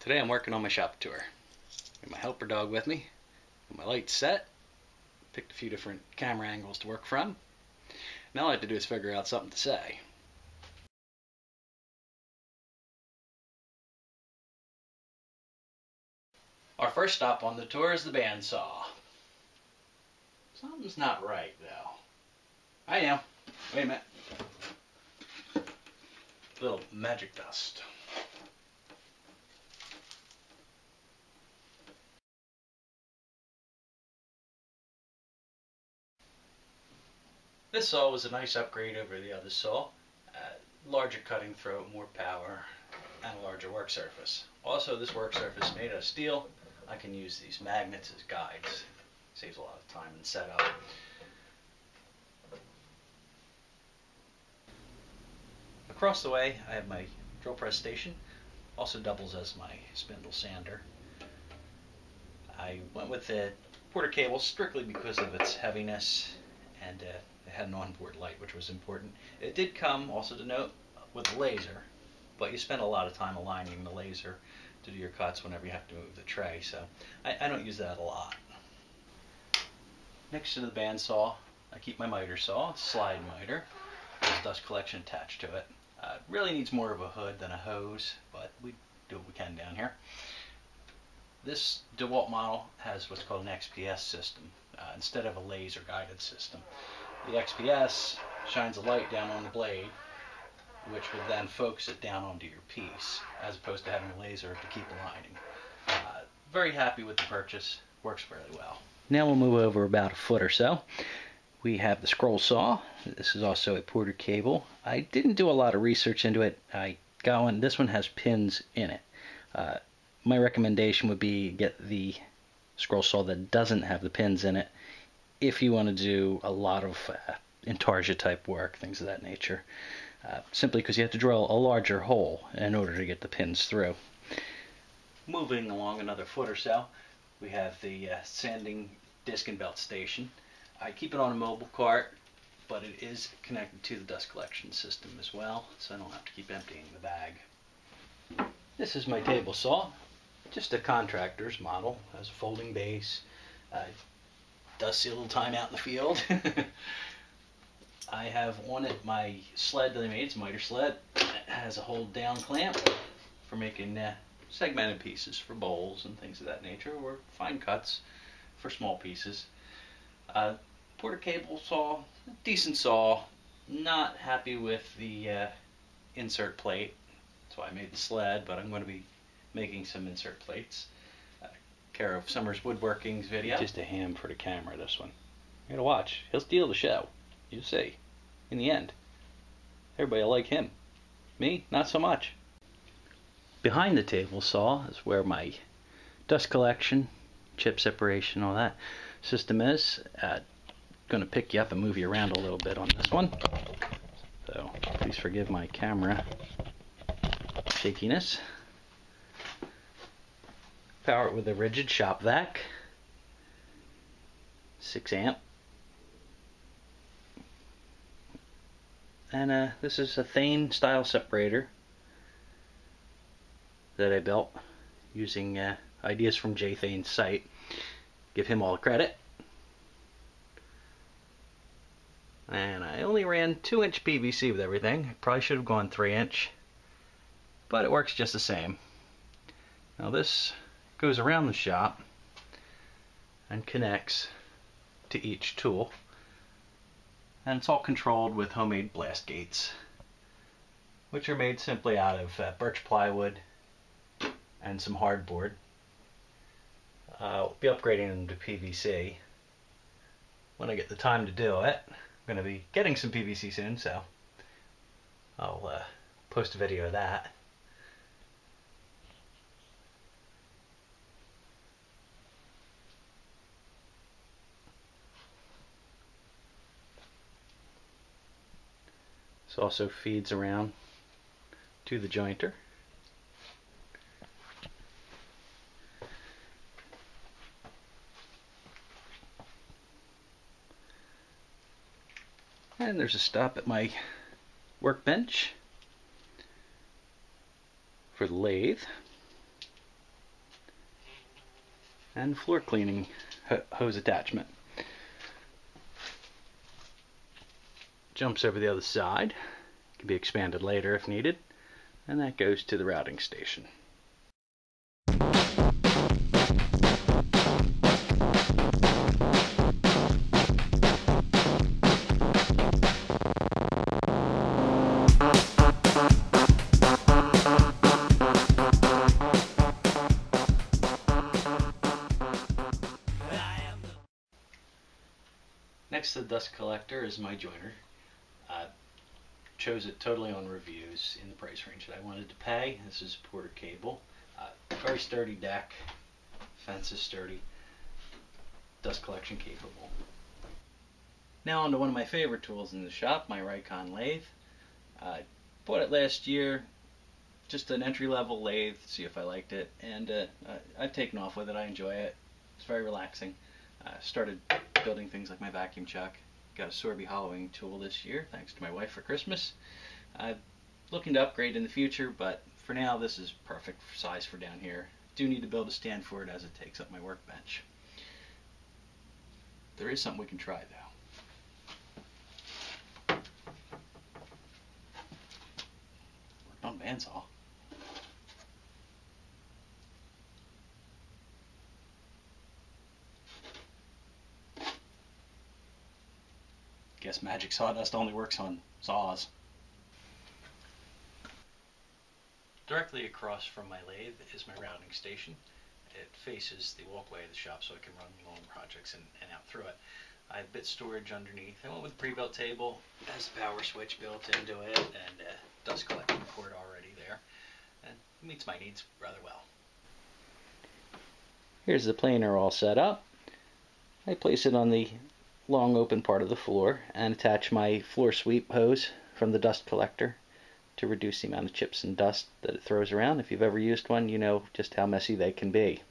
Today I'm working on my shop tour. Got my helper dog with me, got my lights set, picked a few different camera angles to work from. Now all I have to do is figure out something to say. Our first stop on the tour is the bandsaw. Something's not right though. I am. Wait a minute. A little magic dust. This saw was a nice upgrade over the other saw. Larger cutting throat, more power, and a larger work surface. Also, this work surface is made out of steel. I can use these magnets as guides. Saves a lot of time in setup. Across the way, I have my drill press station. Also doubles as my spindle sander. I went with the Porter cable strictly because of its heaviness, and it had an onboard light, which was important. It did come, also to note, with a laser, but you spend a lot of time aligning the laser to do your cuts whenever you have to move the tray, so I don't use that a lot. Next to the bandsaw, I keep my miter saw. It's a slide miter. There's dust collection attached to it. It really needs more of a hood than a hose, but we do what we can down here. This DeWalt model has what's called an XPS system instead of a laser guided system. The XPS shines a light down on the blade, which will then focus it down onto your piece, as opposed to having a laser to keep aligning. Very happy with the purchase. Works fairly well. Now we'll move over about a foot or so. We have the scroll saw. This is also a Porter cable. I didn't do a lot of research into it. I got one. This one has pins in it. My recommendation would be get the scroll saw that doesn't have the pins in it if you want to do a lot of intarsia type work, things of that nature. Simply because you have to drill a larger hole in order to get the pins through. Moving along another foot or so, we have the sanding disc and belt station. I keep it on a mobile cart, but it is connected to the dust collection system as well, so I don't have to keep emptying the bag. This is my table saw, just a contractor's model. It has a folding base. Does see a little time out in the field. I have on it my sled that I made. It's a miter sled. It has a hold down clamp for making segmented pieces for bowls and things of that nature, or fine cuts for small pieces. Porter cable saw, decent saw. Not happy with the insert plate. That's why I made the sled, but I'm going to be making some insert plates. Care of Summer's Woodworking's video. Just a ham for the camera, this one. You gotta watch. He'll steal the show. You'll see. In the end. Everybody will like him. Me, not so much. Behind the table saw is where my dust collection, chip separation, all that system is. Gonna pick you up and move you around a little bit on this one. So please forgive my camera shakiness. Power it with a rigid shop vac, 6 amp, and this is a Thane style separator that I built using ideas from Jay Thane's site. Give him all the credit. And I only ran 2-inch PVC with everything. I probably should have gone 3-inch, but it works just the same. Now this goes around the shop and connects to each tool, and it's all controlled with homemade blast gates, which are made simply out of birch plywood and some hardboard. I'll be upgrading them to PVC when I get the time to do it. I'm going to be getting some PVC soon, so I'll post a video of that. This also feeds around to the jointer. And there's a stop at my workbench for the lathe. and floor cleaning hose attachment. Jumps over the other side, can be expanded later if needed, and that goes to the routing station. Next to the dust collector is my joiner. Chose it totally on reviews in the price range that I wanted to pay. This is Porter cable. Very sturdy deck, fence is sturdy, dust collection capable. Now on to one of my favorite tools in the shop, my Rikon lathe. Bought it last year, just an entry-level lathe, see if I liked it, and I've taken off with it. I enjoy it. It's very relaxing. Started building things like my vacuum chuck. Got a Sorby hollowing tool this year, thanks to my wife for Christmas. I'm looking to upgrade in the future, but for now this is perfect size for down here. Do need to build a stand for it as it takes up my workbench. There is something we can try though. Worked on bandsaw. Guess magic sawdust only works on saws. Directly across from my lathe is my routing station. It faces the walkway of the shop so I can run long projects and out through it. I have bit storage underneath. I went with a pre-built table. It has the power switch built into it and a dust collecting port already there. And it meets my needs rather well. Here's the planer all set up. I place it on the long open part of the floor and attach my floor sweep hose from the dust collector to reduce the amount of chips and dust that it throws around. If you've ever used one, you know just how messy they can be.